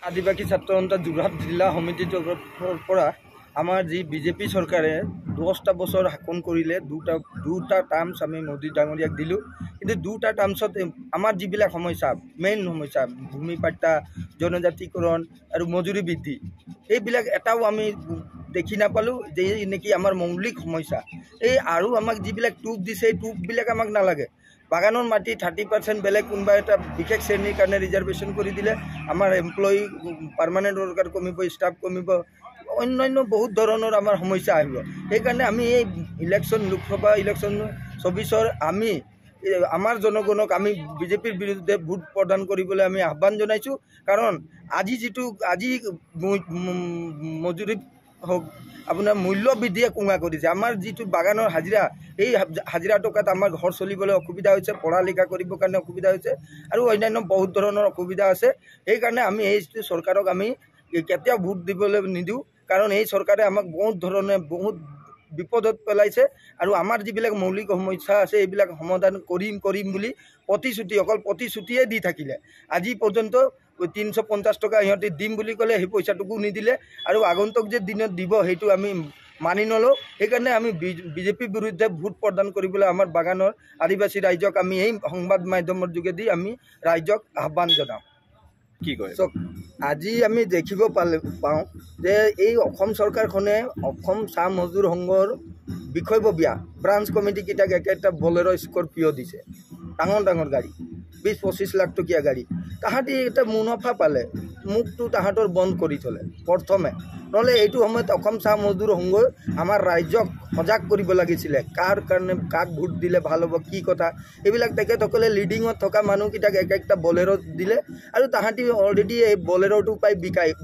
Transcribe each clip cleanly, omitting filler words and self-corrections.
আদিবাসী ছাত্ৰ সন্থা যোৰহাট জিলা সমিতিৰ পৰা আমাৰ যি বিজেপি চৰকাৰে 10টা বছৰ শাসন কৰিলে দুটা টাৰ্মছ আমি মোদী ডাঙৰীয়াক দিলোঁ কিন্তু দুটা টাৰ্মছত আমাৰ যিবিলাক সমস্যা মেইন সমস্যা ভূমি পাট্টা জনজাতিকৰণ আৰু মজুৰি বৃদ্ধি এইবিলাক এটাও আমি দেখি নাপালোঁ যে নেকি আমাৰ মৌলিক সমস্যা এই আৰু আমাক যিবিলাক টুপ দিছে এই টুপবিলাক আমাক নালাগে বাগানৰ মাটি 30% বেলেগ কোনোবা এটা বিশেষ শ্ৰেণীৰ কাৰণে ৰিজাৰ্ভেশ্যন কৰি দিলে আমাৰ এমপ্লয়ি পাৰ্মানেণ্ট ৱৰ্কাৰ কমিব ষ্টাফ কমিব অন্যান্য বহুত ধৰণৰ আমাৰ সমস্যা আহিব সেইকাৰণে আমি এই ইলেকশ্যন লোকসভা ইলেকশ্যন 24ৰ আমি আমাৰ জনগণক আমি বিজেপিৰ বিৰুদ্ধে ভোট প্ৰদান কৰিবলৈ আমি আহ্বান জনাইছোঁ কাৰণ আজি মজুৰি হোক আপোনাৰ মূল্য বৃদ্ধিয়ে কোঙা কৰিছে আমাৰ যিটো বাগানৰ হাজিৰা এই হাজিৰা টকাত আমাৰ ঘৰ চলিবলৈ অসুবিধা হৈছে পঢ়া লিখা কৰিবৰ কাৰণে অসুবিধা হৈছে আৰু অন্যান্য বহুত ধৰণৰ অসুবিধা আছে সেইকাৰণে আমি এই চৰকাৰক আমি কেতিয়াও ভোট দিবলৈ নিদিওঁ কাৰণ এই চৰকাৰে আমাক বহুত ধৰণে বহুত বিপদত পেলাইছে আৰু আমাৰ যিবিলাক মৌলিক সমস্যা আছে এইবিলাক সমাধান কৰিম বুলি প্ৰতিশ্ৰুতিয়ে দি থাকিলে আজি পৰ্যন্ত 350 টকা ইহঁতে দিম বুলি ক'লে সেই পইচাটুকু নিদিলে আৰু আগন্তুক যে দিনত দিব সেইটো আমি মানি নলওঁ সেইকাৰণে আমি বিজেপিৰ বিৰুদ্ধে ভোট প্ৰদান কৰিবলৈ আমাৰ বাগানৰ আদিবাসী ৰাইজক আমি এই সংবাদ মাধ্যমৰ যোগেদি আমি ৰাইজক আহ্বান জনাওঁ কি কয় আজি আমি দেখিব পাওঁ যে এই অসম চৰকাৰখনে অসম চাহ মজদুৰ সংঘৰ বিষয়ববীয়া ব্ৰাঞ্চ কমিটিকেইটাক একটা বলেৰ' স্কৰপিঅ' দিছে ডাঙৰ গাড়ী 20-25 লাখ টকীয়া গাড়ী তাহাঁতি এটা মুনাফা পালে মুখটো তাহাঁতৰ বন্ধ কৰি থলে প্ৰথমে নহ'লে এইটো সময়ত অসম চাহ মজদুৰ সংঘই আমাৰ ৰাইজক সজাগ কৰিব লাগিছিলে কাৰ কাৰণে কাক ভোট দিলে ভাল হ'ব কি কথা এইবিলাক তেখেতসকলে লিডিঙত থকা মানুহকেইটাক একটা বলেৰ' দিলে আৰু তাহাঁতি অলৰেডি এই বলেৰ'টো পাই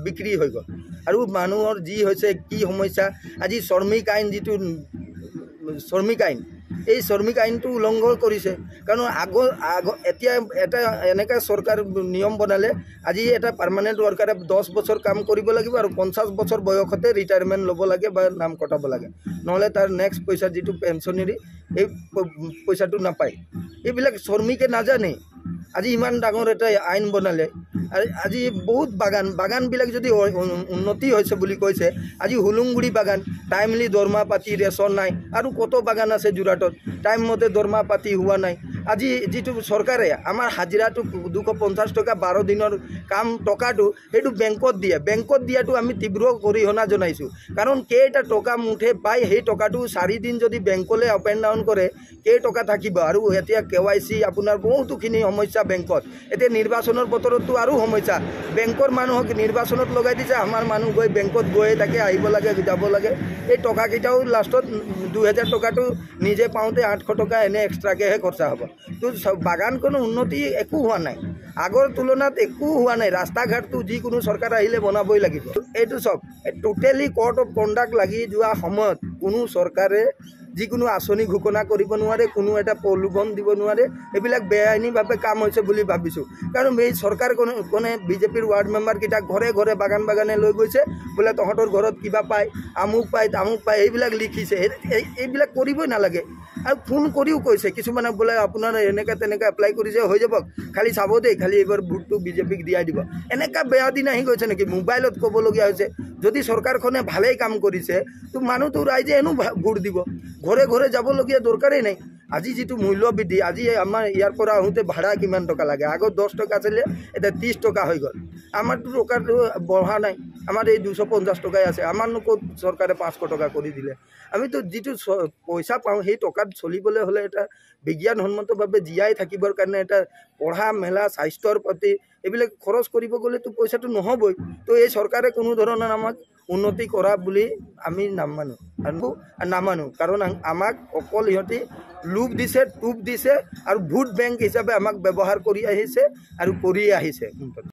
বিক্ৰী হৈ গ'ল আৰু মানুহৰ যি হৈছে কি সমস্যা আজি শ্ৰমিক আইন যিটো শ্ৰমিক আইন এই শ্ৰমিক আইনটো উলংঘন কৰিছে কাৰণ এতিয়া এটা এনেকুৱা চৰকাৰ নিয়ম বনালে আজি এটা পাৰ্মানেণ্ট ৱৰ্কাৰে 10 বছৰ কাম কৰিব লাগিব আৰু 50 বছৰ বয়সতে ৰিটায়াৰমেণ্ট ল'ব লাগে বা নাম কটাব লাগে নহ'লে তাৰ নেক্সট পইচা যিটো পেঞ্চনেৰী এই পইচাটো নাপায় এইবিলাক শ্ৰমিকে নাজানে আজি ইমান ডাঙৰ এটা আইন বনালে আজি বহুত বাগানবিলাক যদি উন্নতি হৈছে বুলি কৈছে আজি হুলুংগুৰি বাগান টাইমলি দৰমহা পাতি ৰেচন নাই আৰু কত বাগান আছে যোৰহাটত টাইম মতে দৰমহা পাতি হোৱা নাই আজি যিটো চৰকাৰে আমাৰ হাজিৰাটো 250 টকা 12 দিনৰ কাম টকাটো সেইটো বেংকত দিয়াটো আমি তীব্ৰ অৰিহণা জনাইছোঁ কাৰণ কেইটা টকা মুঠে পাই সেই টকাটো 4 দিন যদি বেংকলৈ আপ এণ্ড ডাউন কৰে কেই টকা থাকিব আৰু এতিয়া KYC আপোনাৰ বহুতখিনি সমস্যা বেংকত এতিয়া নিৰ্বাচনৰ বতৰতো আৰু সমস্যা বেংকৰ মানুহক নিৰ্বাচনত লগাই দিছে আমাৰ মানুহ গৈ বেংকত গৈ তাকে আহিব লাগে যাব লাগে এই টকাকেইটাও লাষ্টত 2000 টকাটো নিজে পাওঁতে 800 টকা এনে এক্সট্ৰাকেহে খৰচা হ'ব তো বাগান কোনো উন্নতি একো হোৱা নাই আগৰ তুলনাত একো হোৱা নাই ৰাস্তা ঘাটটো যিকোনো চৰকাৰ আহিলে বনাবই লাগিব এইটো সব টোটেলি কোড অফ কণ্ডাক্ট লাগি যোৱা সময়ত কোনো চৰকাৰে যিকোনো আঁচনি ঘোষণা কৰিব নোৱাৰে কোনো এটা প্ৰলোভন দিব নোৱাৰে এইবিলাক বেআইনীভাৱে কাম হৈছে বুলি ভাবিছোঁ কাৰণ এই চৰকাৰখনে বিজেপিৰ ৱাৰ্ড মেম্বাৰকেইটাক ঘৰে বাগানে লৈ গৈছে বোলে তহঁতৰ ঘৰত কিবা পায় আমুক পায় তামুক পায় এইবিলাক লিখিছে এইবিলাক কৰিবই নালাগে আৰু ফোন কৰিও কৈছে কিছুমানে বোলে আপোনাৰ এনেকৈ তেনেকৈ এপ্লাই কৰিছে হৈ যাব খালি চাব দেই খালি এইবাৰ ভোটটো বিজেপিক দিয়াই দিব এনেকুৱা বেয়া দিন আহি গৈছে নেকি মোবাইলত ক'বলগীয়া হৈছে যদি চৰকাৰখনে ভালেই কাম কৰিছে তো মানুহটো ৰাইজে এনো ভোট দিব ঘৰে যাবলগীয়া দৰকাৰেই নাই আজি যিটো মূল্য বৃদ্ধি আজি আমাৰ ইয়াৰ পৰা আহোঁতে ভাড়া কিমান টকা লাগে আগত 10 টকা আছিলে এতিয়া 30 টকা হৈ গ'ল আমাৰতো টকাটো বঢ়া নাই আমাৰ এই 250 টকাই আছে আমাৰনো ক'ত চৰকাৰে 500 টকা কৰি দিলে আমিতো যিটো পইচা পাওঁ সেই টকাত চলিবলৈ হ'লে এটা বিজ্ঞানসন্মতভাৱে জীয়াই থাকিবৰ কাৰণে এটা পঢ়া মেলা স্বাস্থ্যৰ প্ৰতি এইবিলাক খৰচ কৰিব গ'লেতো পইচাটো নহ'বই তো এই চৰকাৰে কোনো ধৰণৰ আমাক উন্নতি কৰা বুলি আমি নামানো কাৰণ আমাক অকল ইহঁতি লোভ দিছে টুপ দিছে আৰু ভোট বেংক হিচাপে আমাক ব্যৱহাৰ কৰি আহিছে আৰু কৰি আহিছে